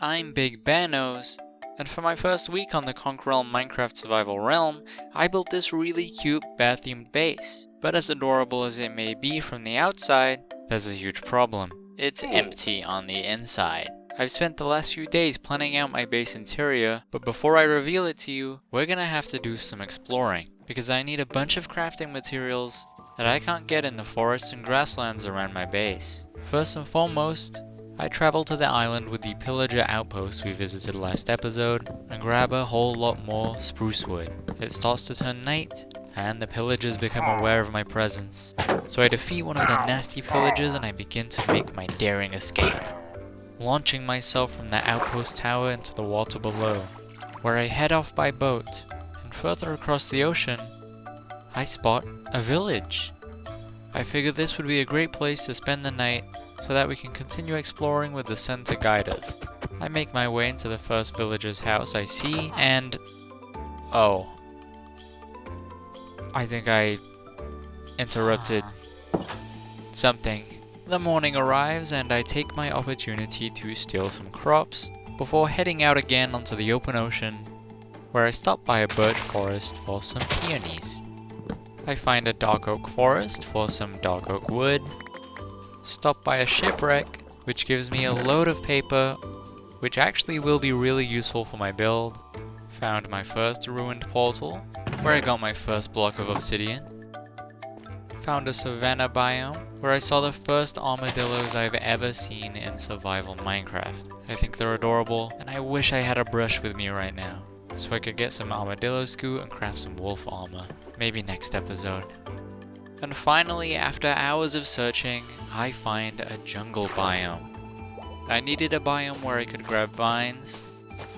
I'm Big Bear Nose, and for my first week on the CONKREALM Minecraft survival realm, I built this really cute bear-themed base. But as adorable as it may be from the outside, there's a huge problem. It's empty on the inside. I've spent the last few days planning out my base interior, but before I reveal it to you, we're gonna have to do some exploring, because I need a bunch of crafting materials that I can't get in the forests and grasslands around my base. First and foremost, I travel to the island with the pillager outpost we visited last episode and grab a whole lot more spruce wood. It starts to turn night and the pillagers become aware of my presence. So I defeat one of the nasty pillagers and I begin to make my daring escape, launching myself from the outpost tower into the water below, where I head off by boat, and further across the ocean, I spot a village. I figured this would be a great place to spend the night so that we can continue exploring with the sun to guide us. I make my way into the first villager's house I see, and oh, I think I interrupted something. The morning arrives and I take my opportunity to steal some crops before heading out again onto the open ocean, where I stop by a birch forest for some peonies. I find a dark oak forest for some dark oak wood, stop by a shipwreck, which gives me a load of paper, which actually will be really useful for my build. Found my first ruined portal, where I got my first block of obsidian. Found a savanna biome, where I saw the first armadillos I've ever seen in survival Minecraft. I think they're adorable, and I wish I had a brush with me right now, so I could get some armadillo scoot and craft some wolf armor. Maybe next episode. And finally, after hours of searching, I find a jungle biome. I needed a biome where I could grab vines,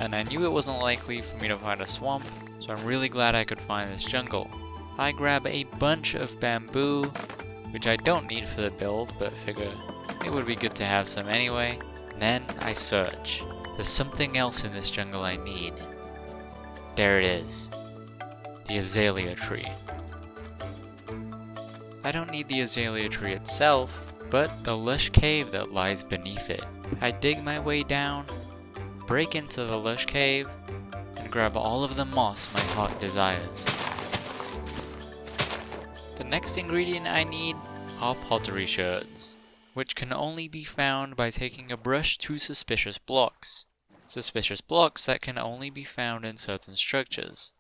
and I knew it wasn't likely for me to find a swamp, so I'm really glad I could find this jungle. I grab a bunch of bamboo, which I don't need for the build, but figure it would be good to have some anyway. Then I search. There's something else in this jungle I need. There it is. The azalea tree. I don't need the azalea tree itself, but the lush cave that lies beneath it. I dig my way down, break into the lush cave, and grab all of the moss my heart desires. The next ingredient I need are pottery sherds, which can only be found by taking a brush to suspicious blocks. Suspicious blocks that can only be found in certain structures.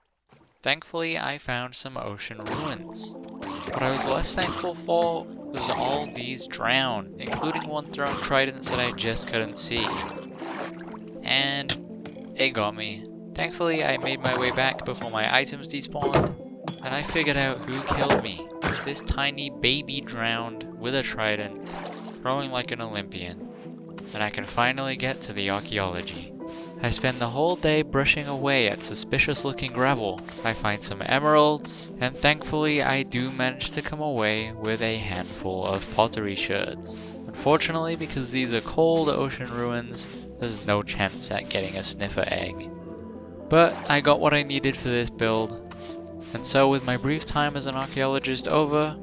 Thankfully, I found some ocean ruins. What I was less thankful for was all these drowned, including one thrown tridents that I just couldn't see. And it got me. Thankfully, I made my way back before my items despawned, and I figured out who killed me. This tiny baby drowned with a trident, throwing like an Olympian. And I can finally get to the archaeology. I spend the whole day brushing away at suspicious looking gravel. I find some emeralds, and thankfully I do manage to come away with a handful of pottery sherds. Unfortunately, because these are cold ocean ruins, there's no chance at getting a sniffer egg. But I got what I needed for this build, and so with my brief time as an archaeologist over,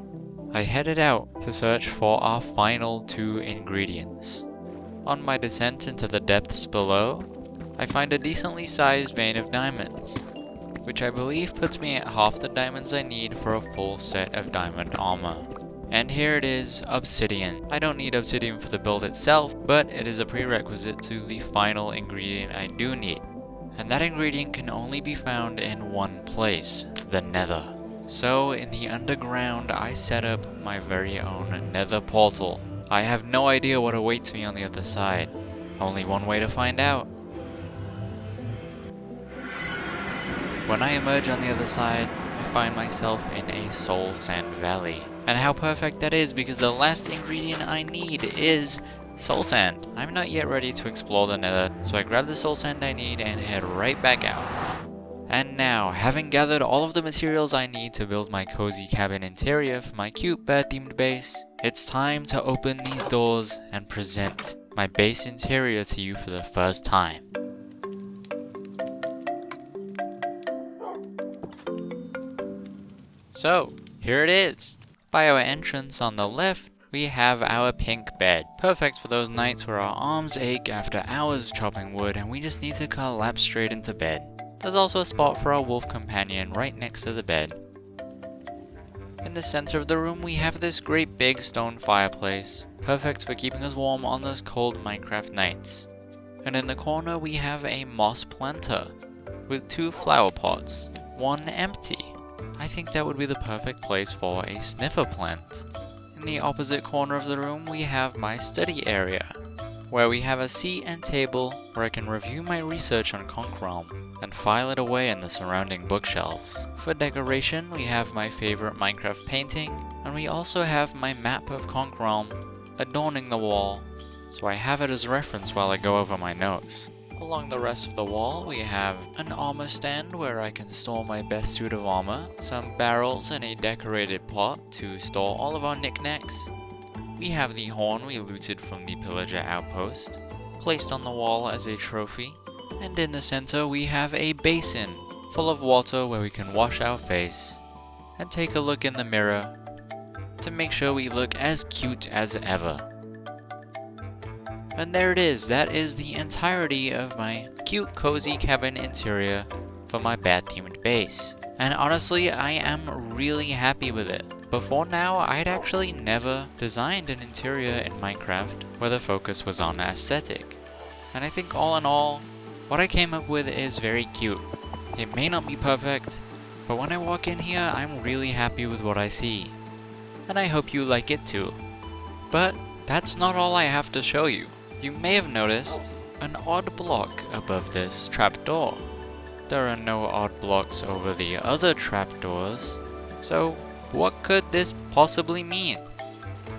I headed out to search for our final 2 ingredients. On my descent into the depths below, I find a decently sized vein of diamonds, which I believe puts me at half the diamonds I need for a full set of diamond armor. And here it is, obsidian. I don't need obsidian for the build itself, but it is a prerequisite to the final ingredient I do need. And that ingredient can only be found in one place, the nether. So in the underground I set up my very own nether portal. I have no idea what awaits me on the other side. Only one way to find out. When I emerge on the other side, I find myself in a soul sand valley. And how perfect that is, because the last ingredient I need is soul sand. I'm not yet ready to explore the nether, so I grab the soul sand I need and head right back out. And now, having gathered all of the materials I need to build my cozy cabin interior for my cute bear-themed base, it's time to open these doors and present my base interior to you for the first time. So, here it is. By our entrance on the left, we have our pink bed. Perfect for those nights where our arms ache after hours of chopping wood and we just need to collapse straight into bed. There's also a spot for our wolf companion right next to the bed. In the center of the room we have this great big stone fireplace, perfect for keeping us warm on those cold Minecraft nights. And in the corner we have a moss planter with 2 flower pots, one empty. I think that would be the perfect place for a sniffer plant. In the opposite corner of the room we have my study area, where we have a seat and table where I can review my research on CONKREALM and file it away in the surrounding bookshelves. For decoration we have my favorite Minecraft painting, and we also have my map of CONKREALM adorning the wall, so I have it as reference while I go over my notes. Along the rest of the wall we have an armor stand where I can store my best suit of armor, some barrels and a decorated pot to store all of our knickknacks. We have the horn we looted from the pillager outpost, placed on the wall as a trophy, and in the center we have a basin full of water where we can wash our face and take a look in the mirror to make sure we look as cute as ever. And there it is, that is the entirety of my cute cozy cabin interior for my bat-themed base. And honestly, I am really happy with it. Before now, I'd actually never designed an interior in Minecraft where the focus was on aesthetic. And I think all in all, what I came up with is very cute. It may not be perfect, but when I walk in here, I'm really happy with what I see. And I hope you like it too. But that's not all I have to show you. You may have noticed an odd block above this trapdoor. There are no odd blocks over the other trapdoors, so what could this possibly mean?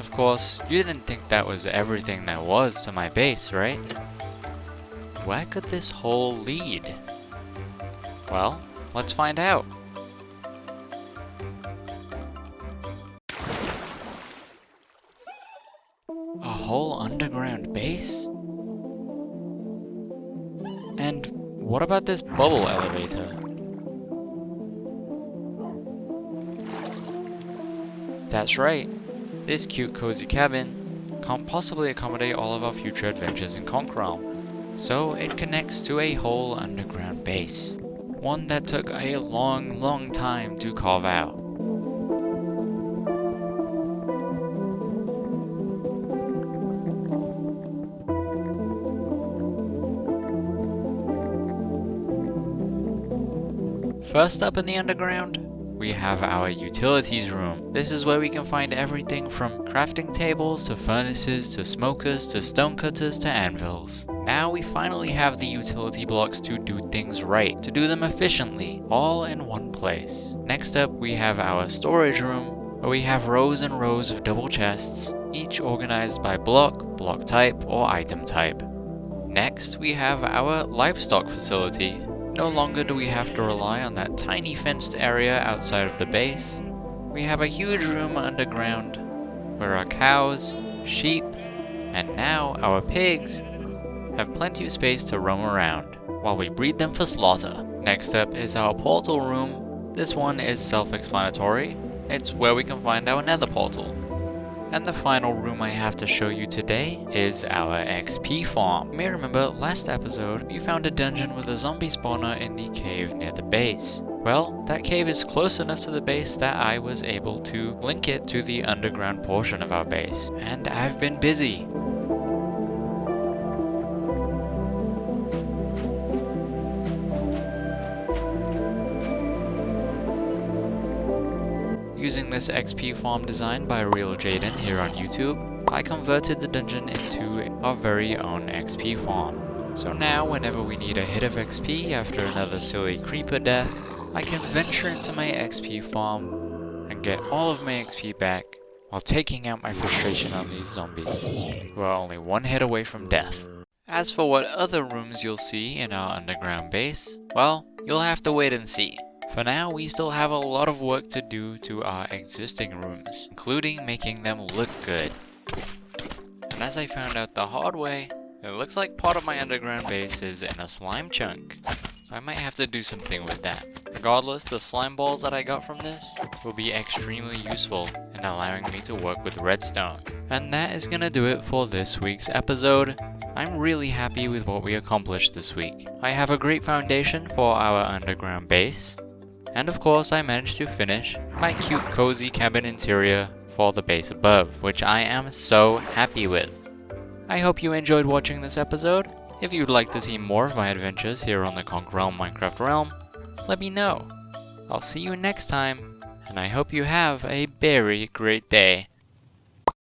Of course, you didn't think that was everything there was to my base, right? Where could this hole lead? Well, let's find out. A whole underground base? And what about this bubble elevator? That's right, this cute cozy cabin can't possibly accommodate all of our future adventures in CONKREALM, so it connects to a whole underground base, one that took a long time to carve out. First up in the underground, we have our utilities room. This is where we can find everything from crafting tables to furnaces to smokers to stone cutters to anvils. Now we finally have the utility blocks to do things right, to do them efficiently, all in one place. Next up we have our storage room, where we have rows and rows of double chests, each organized by block type or item type. Next we have our livestock facility. No longer do we have to rely on that tiny fenced area outside of the base. We have a huge room underground where our cows, sheep, and now our pigs have plenty of space to roam around while we breed them for slaughter. Next up is our portal room. This one is self-explanatory. It's where we can find our nether portal. And the final room I have to show you today is our XP farm. You may remember last episode we found a dungeon with a zombie spawner in the cave near the base. Well, that cave is close enough to the base that I was able to link it to the underground portion of our base. And I've been busy. Using this XP farm design by RealJayden here on YouTube, I converted the dungeon into our very own XP farm. So now whenever we need a hit of XP after another silly creeper death, I can venture into my XP farm and get all of my XP back while taking out my frustration on these zombies, who are only one hit away from death. As for what other rooms you'll see in our underground base, well, you'll have to wait and see. For now, we still have a lot of work to do to our existing rooms, including making them look good. And as I found out the hard way, it looks like part of my underground base is in a slime chunk. So I might have to do something with that. Regardless, the slime balls that I got from this will be extremely useful in allowing me to work with redstone. And that is gonna do it for this week's episode. I'm really happy with what we accomplished this week. I have a great foundation for our underground base. And of course I managed to finish my cute cozy cabin interior for the base above, which I am so happy with. I hope you enjoyed watching this episode. If you'd like to see more of my adventures here on the CONKREALM Minecraft realm, let me know. I'll see you next time, and I hope you have a very great day.